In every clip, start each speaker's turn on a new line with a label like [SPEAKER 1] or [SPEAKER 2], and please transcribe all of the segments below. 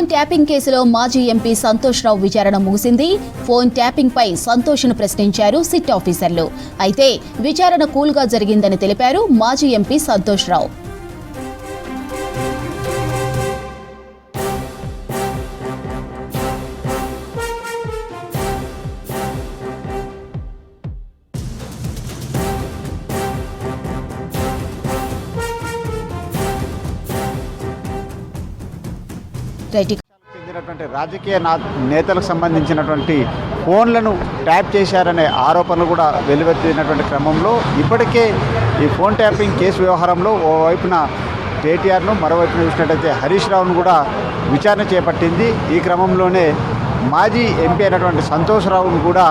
[SPEAKER 1] Phone tapping కేసులో మాజీ MP Santosh రావు విచారణ ముగిసింది. ఫోన్ ట్యాపింగ్ పై సంతోష్ను ప్రశ్నించారు సిట్ ఆఫీసర్లు. అయితే విచారణ కూల్గా జరిగిందని తెలిపారు మాజీ ఎంపీ సంతోష్ రావు.
[SPEAKER 2] చెందినటువంటి రాజకీయ నేతలకు సంబంధించినటువంటి ఫోన్లను ట్యాప్ చేశారనే ఆరోపణలు కూడా వెలువెత్తినటువంటి క్రమంలో ఇప్పటికే ఈ ఫోన్ ట్యాపింగ్ కేసు వ్యవహారంలో ఓవైపున కేటీఆర్ను మరోవైపున చూసినట్టయితే హరీష్ రావును కూడా విచారణ చేపట్టింది. ఈ క్రమంలోనే మాజీ ఎంపీ అయినటువంటి సంతోష్ రావును కూడా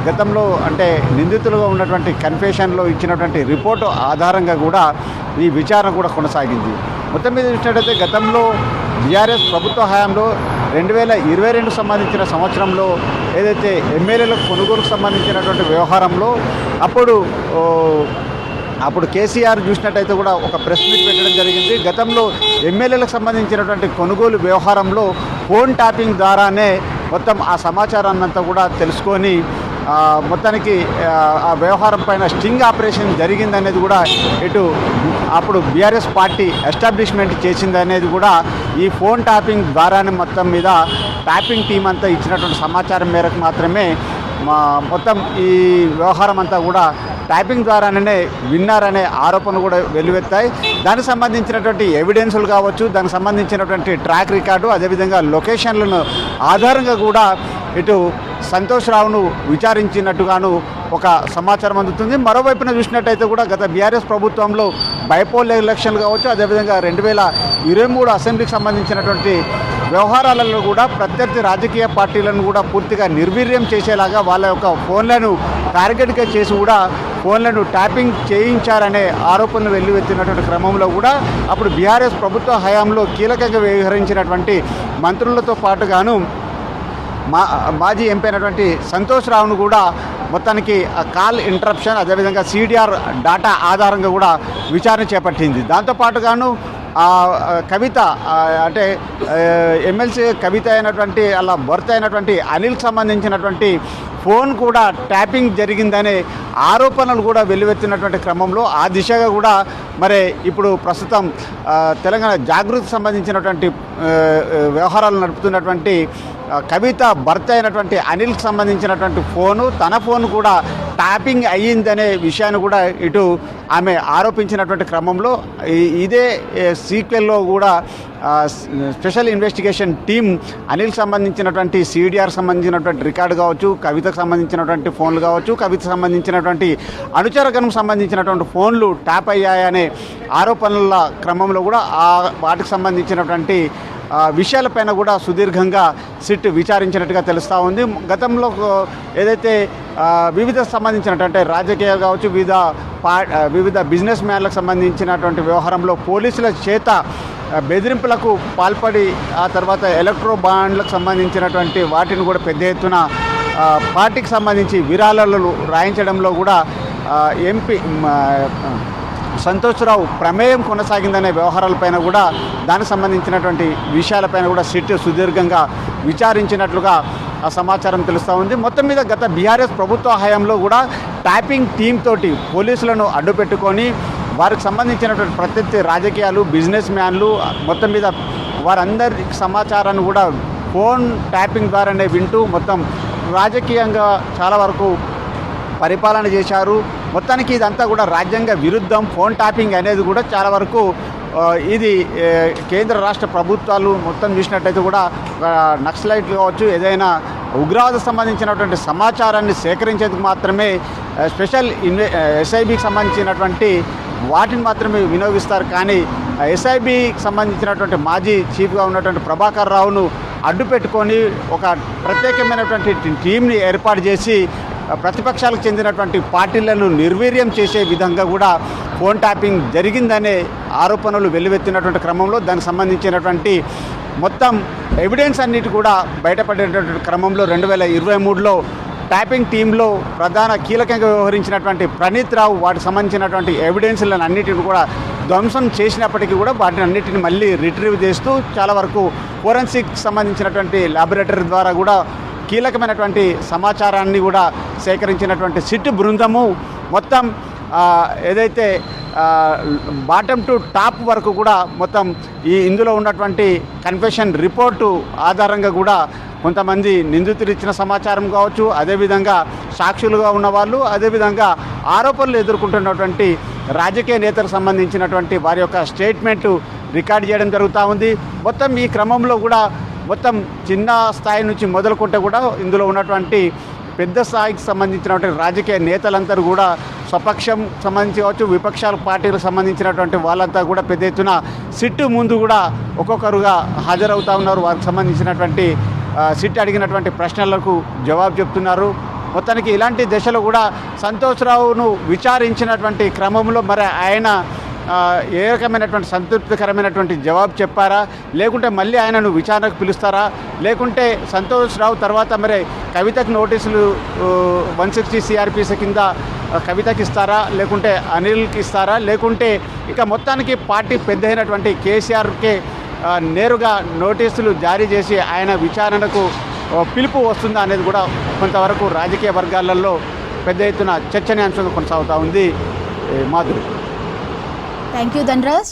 [SPEAKER 2] గతంలో అంటే నిందితులుగా ఉన్నటువంటి కన్ఫెషన్లో ఇచ్చినటువంటి రిపోర్టు ఆధారంగా కూడా ఈ విచారణ కూడా కొనసాగింది. మొత్తం మీద చూసినట్టయితే గతంలో బీఆర్ఎస్ ప్రభుత్వ హయాంలో 2022 సంబంధించిన సంవత్సరంలో ఏదైతే ఎమ్మెల్యేలకు కొనుగోలుకు సంబంధించినటువంటి వ్యవహారంలో అప్పుడు కేసీఆర్ చూసినట్టయితే కూడా ఒక ప్రెస్ మీట్ పెట్టడం జరిగింది. గతంలో ఎమ్మెల్యేలకు సంబంధించినటువంటి కొనుగోలు వ్యవహారంలో ఫోన్ ట్యాపింగ్ ద్వారానే మొత్తం ఆ సమాచారాన్నంతా కూడా తెలుసుకొని మొత్తానికి ఆ వ్యవహారం పైన స్టింగ్ ఆపరేషన్ జరిగిందనేది కూడా ఇటు అప్పుడు బీఆర్ఎస్ పార్టీ ఎస్టాబ్లిష్మెంట్ చేసిందనేది కూడా ఈ ఫోన్ ట్యాపింగ్ ద్వారానే మొత్తం మీద ట్యాపింగ్ టీం అంతా ఇచ్చినటువంటి సమాచారం మేరకు మాత్రమే మొత్తం ఈ వ్యవహారం అంతా కూడా ట్యాపింగ్ ద్వారానే విన్నారనే ఆరోపణలు కూడా వెలువెత్తాయి. దానికి సంబంధించినటువంటి ఎవిడెన్సులు కావచ్చు, దానికి సంబంధించినటువంటి ట్రాక్ రికార్డు, అదేవిధంగా లొకేషన్లను ఆధారంగా కూడా ఇటు సంతోష్ రావును విచారించినట్టుగాను ఒక సమాచారం అందుతుంది. మరోవైపున చూసినట్టయితే కూడా గత బీఆర్ఎస్ ప్రభుత్వంలో బైపోల్ ఎలక్షన్లు కావచ్చు, అదేవిధంగా 2023 అసెంబ్లీకి సంబంధించినటువంటి వ్యవహారాలలో కూడా ప్రత్యర్థి రాజకీయ పార్టీలను కూడా పూర్తిగా నిర్వీర్యం చేసేలాగా వాళ్ళ యొక్క ఫోన్లను టార్గెట్గా చేసి కూడా ఫోన్లను ట్యాపింగ్ చేయించారనే ఆరోపణలు వెల్లువెత్తినటువంటి క్రమంలో కూడా అప్పుడు బీఆర్ఎస్ ప్రభుత్వ హయాంలో కీలకంగా వ్యవహరించినటువంటి మంత్రులతో పాటుగాను మాజీ ఎంపీ అయినటువంటి సంతోష్ రావును కూడా మొత్తానికి కాల్ ఇంటరప్షన్, అదేవిధంగా CDR డాటా ఆధారంగా కూడా విచారణ చేపట్టింది. దాంతోపాటుగాను కవిత అంటే ఎమ్మెల్సీ కవిత అయినటువంటి అలా భర్త అయినటువంటి అనిల్కి సంబంధించినటువంటి ఫోన్ కూడా ట్యాపింగ్ జరిగిందనే ఆరోపణలు కూడా వెల్లువెత్తినటువంటి క్రమంలో ఆ దిశగా కూడా మరి ఇప్పుడు ప్రస్తుతం తెలంగాణ జాగృతికి సంబంధించినటువంటి వ్యవహారాలు నడుపుతున్నటువంటి కవిత భర్త అయినటువంటి అనిల్కి సంబంధించినటువంటి తన ఫోన్ కూడా ట్యాపింగ్ అయ్యిందనే విషయాన్ని కూడా ఇటు ఆమె ఆరోపించినటువంటి క్రమంలో ఇదే సీక్వెల్లో కూడా స్పెషల్ ఇన్వెస్టిగేషన్ టీం అనిల్కి సంబంధించినటువంటి CDR సంబంధించినటువంటి రికార్డు కావచ్చు, కవితకు సంబంధించినటువంటి ఫోన్లు కావచ్చు, కవితకు సంబంధించినటువంటి అనుచరగణం సంబంధించినటువంటి ఫోన్లు ట్యాప్ అయ్యాయనే ఆరోపణల క్రమంలో కూడా వాటికి సంబంధించినటువంటి విషయాలపైన కూడా సుదీర్ఘంగా సిట్ విచారించినట్టుగా తెలుస్తూ ఉంది. గతంలో ఏదైతే వివిధ సంబంధించినటువంటి రాజకీయాలు కావచ్చు, వివిధ బిజినెస్ మ్యాన్లకు సంబంధించినటువంటి వ్యవహారంలో పోలీసుల చేత బెదిరింపులకు పాల్పడి ఆ తర్వాత ఎలక్ట్రో బాండ్లకు సంబంధించినటువంటి వాటిని కూడా పెద్ద ఎత్తున పార్టీకి సంబంధించి విరాళాలు రాయించడంలో కూడా ఎంపీ సంతోష్ రావు ప్రమేయం కొనసాగిందనే వ్యవహారాలపైన కూడా దానికి సంబంధించినటువంటి విషయాలపైన కూడా సిట్ సుదీర్ఘంగా విచారించినట్లుగా ఆ సమాచారం తెలుస్తూ ఉంది. మొత్తం మీద గత బీఆర్ఎస్ ప్రభుత్వ హయాంలో కూడా ట్యాపింగ్ టీమ్ తోటి పోలీసులను అడ్డుపెట్టుకొని వారికి సంబంధించినటువంటి ప్రత్యర్థి రాజకీయాలు, బిజినెస్ మ్యాన్లు మొత్తం మీద వారందరి సమాచారాన్ని కూడా ఫోన్ ట్యాపింగ్ ద్వారానే వింటూ మొత్తం రాజకీయంగా చాలా వరకు పరిపాలన చేశారు. మొత్తానికి ఇదంతా కూడా రాజ్యాంగ విరుద్ధం. ఫోన్ ట్యాపింగ్ అనేది కూడా చాలా వరకు ఇది కేంద్ర రాష్ట్ర ప్రభుత్వాలు మొత్తం చూసినట్టయితే కూడా నక్సలైట్లు కావచ్చు, ఏదైనా ఉగ్రవాద సంబంధించినటువంటి సమాచారాన్ని సేకరించేందుకు మాత్రమే స్పెషల్ SIBకి సంబంధించినటువంటి వాటిని మాత్రమే వినియోగిస్తారు. కానీ SIBకి సంబంధించినటువంటి మాజీ చీఫ్గా ఉన్నటువంటి ప్రభాకర్ రావును అడ్డుపెట్టుకొని ఒక ప్రత్యేకమైనటువంటి టీంని ఏర్పాటు చేసి ప్రతిపక్షాలకు చెందినటువంటి పార్టీలను నిర్వీర్యం చేసే విధంగా కూడా ఫోన్ ట్యాపింగ్ జరిగిందనే ఆరోపణలు వెల్లువెత్తినటువంటి క్రమంలో దానికి సంబంధించినటువంటి మొత్తం ఎవిడెన్స్ అన్నిటి కూడా బయటపడేటువంటి క్రమంలో 2023లో ట్యాపింగ్ టీంలో ప్రధాన కీలకంగా వ్యవహరించినటువంటి ప్రణీత్ రావు వాటికి సంబంధించినటువంటి ఎవిడెన్స్లను అన్నిటిని కూడా ధ్వంసం చేసినప్పటికీ కూడా వాటిని అన్నిటిని మళ్ళీ రిట్రీవ్ చేస్తూ చాలా వరకు ఫోరెన్సిక్ సంబంధించినటువంటి ల్యాబొరేటరీ ద్వారా కూడా కీలకమైనటువంటి సమాచారాన్ని కూడా సేకరించినటువంటి సిట్ బృందము మొత్తం ఏదైతే బాటమ్ టు టాప్ వరకు కూడా మొత్తం ఇందులో ఉన్నటువంటి కన్ఫెషన్ రిపోర్టు ఆధారంగా కూడా కొంతమంది నిందితులు ఇచ్చిన సమాచారం కావచ్చు, అదేవిధంగా సాక్షులుగా ఉన్నవాళ్ళు, అదేవిధంగా ఆరోపణలు ఎదుర్కొంటున్నటువంటి రాజకీయ నేతలకు సంబంధించినటువంటి వారి యొక్క స్టేట్మెంటు రికార్డ్ చేయడం జరుగుతూ ఉంది. మొత్తం ఈ క్రమంలో కూడా మొత్తం చిన్న స్థాయి నుంచి మొదలుకుంటే కూడా ఇందులో ఉన్నటువంటి పెద్ద స్థాయికి సంబంధించినటువంటి రాజకీయ నేతలందరూ కూడా స్వపక్షం సంబంధించి కావచ్చు, విపక్షాల పార్టీలకు సంబంధించినటువంటి వాళ్ళంతా కూడా పెద్ద ఎత్తున సిట్టు ముందు కూడా ఒక్కొక్కరుగా హాజరవుతూ ఉన్నారు. వారికి సంబంధించినటువంటి సిట్ అడిగినటువంటి ప్రశ్నలకు జవాబు చెప్తున్నారు. మొత్తానికి ఇలాంటి దశలో కూడా సంతోష్ రావును విచారించినటువంటి క్రమంలో మరి ఆయన ఏ రకమైనటువంటి సంతృప్తికరమైనటువంటి జవాబు చెప్పారా, లేకుంటే మళ్ళీ ఆయనను విచారణకు పిలుస్తారా, లేకుంటే సంతోష్ రావు తర్వాత మరి కవితకు నోటీసులు 160 CRPC కింద కవితకి ఇస్తారా, లేకుంటే అనిల్కి ఇస్తారా, లేకుంటే ఇక మొత్తానికి పార్టీ పెద్ద అయినటువంటి కేసీఆర్కే నేరుగా నోటీసులు జారీ చేసి ఆయన విచారణకు పిలుపు వస్తుందా అనేది కూడా కొంతవరకు రాజకీయ వర్గాలలో పెద్ద ఎత్తున చర్చనీయాంశంగా కొనసాగుతూ ఉంది. మాధురి.
[SPEAKER 1] Thank you Dhanraj.